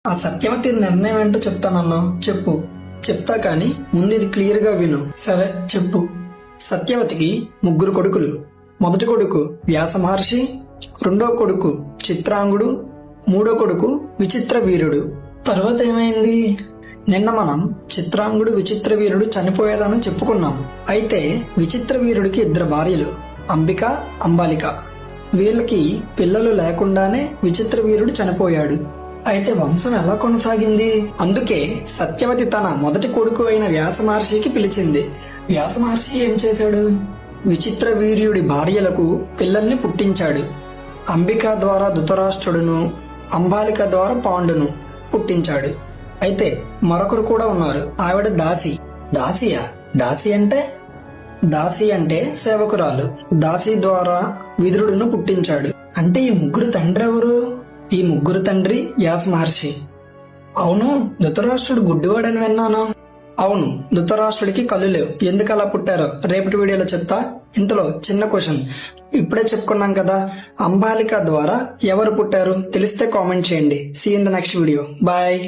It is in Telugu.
ఆ సత్యవతి నిర్ణయం ఏంటో చెప్తానన్నా. చెప్పు. చెప్తా కాని ముందు ఇది క్లియర్ గా విను. సరే చెప్పు. సత్యవతికి 3 కొడుకులు. మొదటి కొడుకు వ్యాస మహర్షి, రెండో కొడుకు చిత్రాంగుడు, మూడో కొడుకు విచిత్ర వీరుడు. తర్వాత ఏమైంది? నిన్న మనం చిత్రాంగుడు విచిత్ర వీరుడు చనిపోయారని చెప్పుకున్నాం. అయితే విచిత్ర వీరుడికి 2 భార్యలు, అంబిక, అంబాలిక. వీళ్ళకి పిల్లలు లేకుండానే విచిత్ర వీరుడు చనిపోయాడు. అయితే వంశం ఎలా కొనసాగింది? అందుకే సత్యవతి తన మొదటి కొడుకు అయిన వ్యాస మహర్షికి పిలిచింది. వ్యాస మహర్షి ఏం చేశాడు? విచిత్ర వీర్యుడి భార్యలకు పిల్లల్ని పుట్టించాడు. అంబిక ద్వారా ధృతరాష్ట్రుడును, అంబాలిక ద్వారా పాండును పుట్టించాడు. అయితే మరొకరు కూడా ఉన్నారు. ఆవిడ దాసి. దాసియా? దాసి అంటే సేవకురాలు. దాసి ద్వారా విదురుడును పుట్టించాడు. అంటే ఈ 3 తండ్రి ఎవరు? ఈ 3 తండ్రి వ్యాస మహర్షి. అవును, ధృతరాష్ట్రుడు గుడ్డివాడని విన్నాను. అవును, ధృతరాష్ట్రుడికి కళ్ళు లేవు. ఎందుకు అలా పుట్టారో రేపటి వీడియోలో చెప్తా. ఇంతలో చిన్న క్వశ్చన్. ఇప్పుడే చెప్పుకున్నాం కదా, అంబాలిక ద్వారా ఎవరు పుట్టారు? తెలిస్తే కామెంట్ చేయండి. See in the next video. Bye.